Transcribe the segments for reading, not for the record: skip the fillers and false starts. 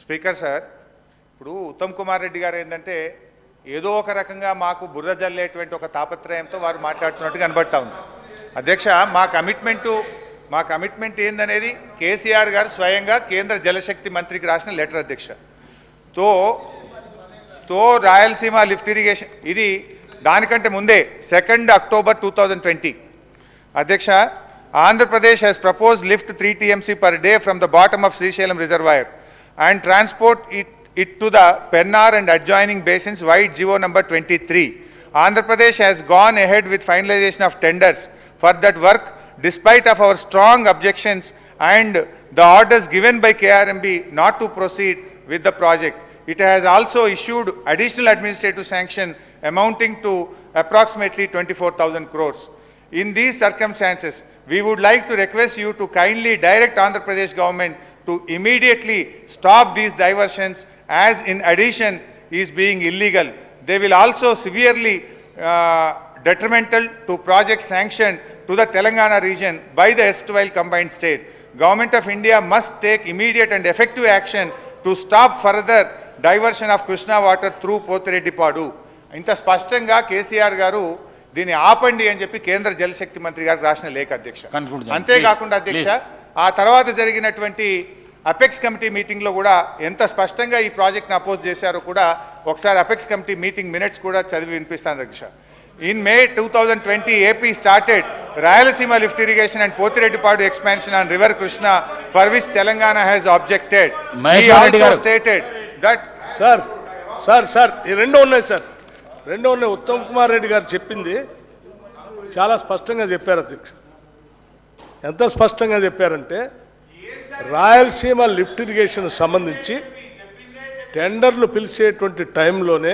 Speaker sir, ఇప్పుడు ఉత్తమ్ కుమార్ రెడ్డి గారు ఏంటంటే ఏదో ఒక రకంగా మాకు బురద జల్లేటువంటి ఒక తాపత్రయంతో వారు మాట్లాడుతున్నట్టు కనబడతా ఉంది. అధ్యక్ష, మా కమిట్మెంట్ ఏందనేది కేసీఆర్ గారు స్వయంగా కేంద్ర జలశక్తి మంత్రికి రాసిన లెటర్ అధ్యక్ష. తో రాయలసీమ లిఫ్ట్ ఇరిగేషన్ ఇది దానికంటే ముందే 2 October 2020 అధ్యక్ష, Andhra Pradesh has proposed lift 3 TMC per day from the bottom of Srisailam reservoir and transport it to the Pennar and adjoining basins via GO number 23. Andhra Pradesh has gone ahead with finalization of tenders for that work despite of our strong objections and the orders given by KRMB not to proceed with the project. It has also issued additional administrative sanction amounting to approximately 24,000 crores. In these circumstances, we would like to request you to kindly direct Andhra Pradesh government to immediately stop these diversions, as in addition is being illegal. They will also severely detrimental to projects sanctioned to the Telangana region by the erstwhile combined state. Government of India must take immediate and effective action to stop further diversion of Krishna water through Potireddipadu. ఇంత స్పష్టంగా కేసీఆర్ గారు దీన్ని ఆపండి అని చెప్పి కేంద్ర జలశక్తి మంత్రి గారికి రాసిన లేఖ అధ్యక్ష. అంతేకాకుండా అధ్యక్ష, ఆ తర్వాత జరిగినటువంటి అపెక్స్ కమిటీ మీటింగ్లో కూడా ఎంత స్పష్టంగా ఈ ప్రాజెక్ట్ని అపోజ్ చేశారో కూడా ఒకసారి అపెక్స్ కమిటీ మీటింగ్ మినిట్స్ కూడా చదివి వినిపిస్తాను అధ్యక్ష. In May 2020, AP started Rayalaseema lift irrigation and Potireddipadu expansion on River Krishna, for which Telangana has objected. He also stated that... sir ఈ రెండో ఉన్నాయి ఉత్తమ్ కుమార్ రెడ్డి గారు చెప్పింది చాలా స్పష్టంగా చెప్పారు అధ్యక్ష. ఎంత స్పష్టంగా చెప్పారంటే రాయలసీమ లిఫ్ట్ ఇరిగేషన్ సంబంధించి టెండర్లు పిలిచేటువంటి టైంలోనే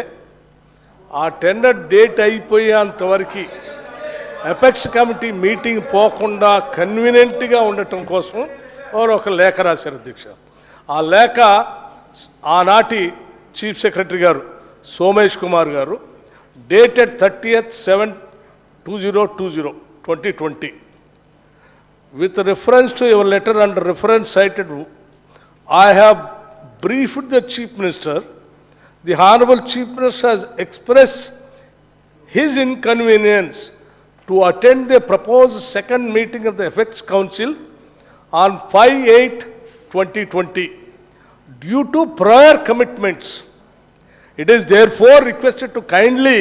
ఆ టెండర్ డేట్ అయిపోయేంతవరకు అపెక్స్ కమిటీ మీటింగ్ పోకుండా కన్వీనియంట్గా ఉండటం కోసం వారు ఒక లేఖ రాశారు అధ్యక్ష. ఆ లేఖ ఆనాటి చీఫ్ సెక్రటరీ గారు సోమేష్ కుమార్ గారు dated 30/7/2020 with reference to your letter under reference cited, I have briefed the Chief Minister. The Honorable Chief Minister has expressed his inconvenience to attend the proposed second meeting of the Apex Council on 5/8/2020 due to prior commitments. It is therefore requested to kindly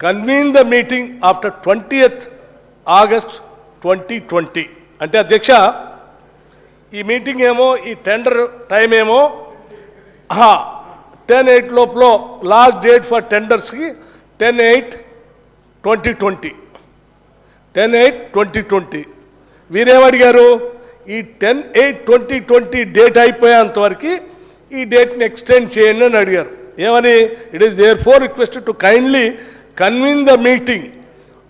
convene the meeting after 20th August 2020. అంటే అధ్యక్ష, ఈ meeting ఏమో ఈ tender time ఏమో 10/8 లోపల last date for టెండర్స్కి 10/8/2020 10/8/2020. వీరేమడిగారు, ఈ 10/8/2020 date అయిపోయేంతవరకు ఈ డేట్ని extend చేయండి అని అడిగారు. ఏమని? It is there for requested to kindly convene the meeting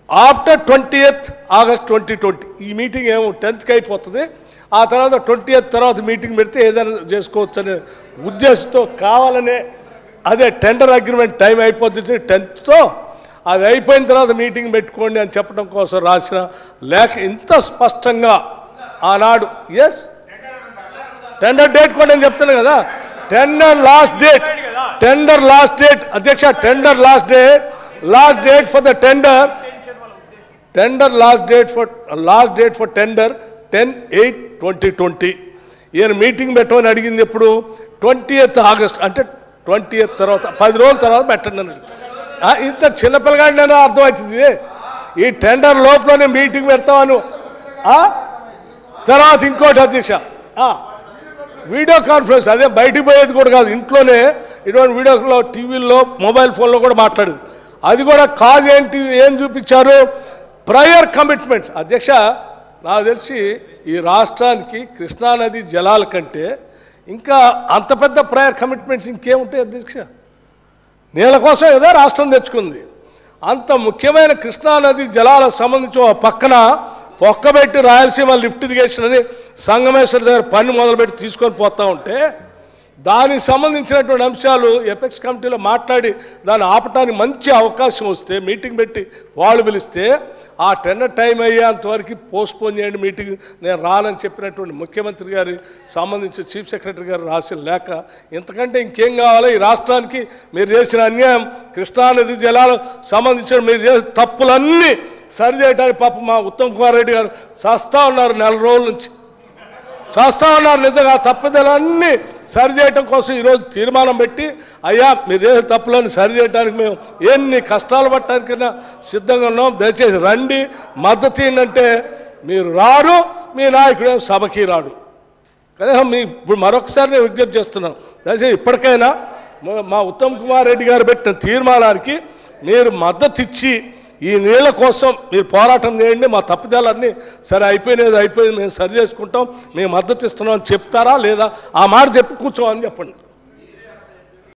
after 20th August 2020. ఈ మీటింగ్ ఏమో 10th అయిపోతుంది, ఆ తర్వాత 20th తర్వాత మీటింగ్ పెడితే ఏదైనా చేసుకోవచ్చు అనే ఉద్దేశంతో కావాలనే అదే టెండర్ అగ్రిమెంట్ టైం అయిపోతుంది 10th, అది అయిపోయిన తర్వాత మీటింగ్ పెట్టుకోండి అని చెప్పడం కోసం రాసిన లేఖ ఇంత స్పష్టంగా ఆనాడు. ఎస్, టెండర్ డేట్ కూడా నేను చెప్తాను కదా, టెండర్ లాస్ట్ డేట్ అధ్యక్ష, tender last date for the tender last date for tender 10/8/2020. ఈయన మీటింగ్ పెట్టమని అడిగింది ఎప్పుడు? 20th August, అంటే 20th తర్వాత 10 రోజుల తర్వాత పెట్టండి అన్నాడు. ఇంత చిన్నపిల్లగాడిని అర్థమవుతుంది. ఈ టెండర్ లోపలనే మీటింగ్ పెడతామను. తర్వాత ఇంకోటి అధ్యక్ష, వీడియో కాన్ఫరెన్స్, అదే బయటికి పోయేది కూడా కాదు, ఇంట్లోనే ఇటువంటి వీడియోలో టీవీల్లో మొబైల్ ఫోన్లో కూడా మాట్లాడేది. అది కూడా కాజ్ ఏంటి, ఏం చూపించారు? Prior commitments. అధ్యక్ష, నాకు తెలిసి ఈ రాష్ట్రానికి కృష్ణానది జలాల కంటే ఇంకా అంత పెద్ద ప్రయర్ కమిట్మెంట్స్ ఇంకేముంటాయి అధ్యక్ష? నీళ్ళ కోసం ఏదో రాష్ట్రం తెచ్చుకుంది. అంత ముఖ్యమైన కృష్ణానది జలాలకు సంబంధించి ఒక పక్కన పొక్కబెట్టి రాయలసీమ లిఫ్ట్ ఇరిగేషన్ అని సంగమేశ్వర దగ్గర పని మొదలుపెట్టి తీసుకొని పోతూ ఉంటే దానికి సంబంధించినటువంటి అంశాలు ఎపెక్స్ కమిటీలో మాట్లాడి దాన్ని ఆపటానికి మంచి అవకాశం వస్తే మీటింగ్ పెట్టి వాళ్ళు పిలిస్తే ఆ టెండర్ టైం అయ్యేంతవరకు పోస్ట్పోన్ చేయండి మీటింగ్, నేను రానని చెప్పినటువంటి ముఖ్యమంత్రి గారి సంబంధించి చీఫ్ సెక్రటరీ గారు రాసిన లేఖ. ఇంతకంటే ఇంకేం కావాలి? ఈ రాష్ట్రానికి మీరు చేసిన అన్యాయం, కృష్ణానది జలాలకు సంబంధించిన మీరు చేసిన తప్పులన్నీ సరిచేయడానికి పాపం మా ఉత్తమ్ కుమార్ రెడ్డి గారు చేస్తూ ఉన్నారు, 4 రోజుల నుంచి చేస్తూ ఉన్నారు. నిజంగా తప్పుదలన్నీ సరిచేయటం కోసం ఈరోజు తీర్మానం పెట్టి, అయ్యా మీరు చేసే తప్పులను సరిచేయడానికి మేము ఎన్ని కష్టాలు పట్టడానికైనా సిద్ధంగా ఉన్నాం, దయచేసి రండి, మద్దతు ఏంటంటే మీరు రారు, మీ నాయకుడు సభకి రాడు. కనీసం మీ ఇప్పుడు మరొకసారి నేను విజ్ఞప్తి చేస్తున్నాను, దయచేసి ఇప్పటికైనా మా ఉత్తమ్ కుమార్ రెడ్డి గారు పెట్టిన తీర్మానానికి మీరు మద్దతు ఇచ్చి ఈ నీళ్ళ కోసం మీరు పోరాటం చేయండి, మా తప్పిదాలన్నీ సరే అయిపోయింది మేము సరి చేసుకుంటాం, మేము మద్దతు ఇస్తున్నాం అని చెప్తారా లేదా? ఆ మాట చెప్పి కూర్చోమని చెప్పండి.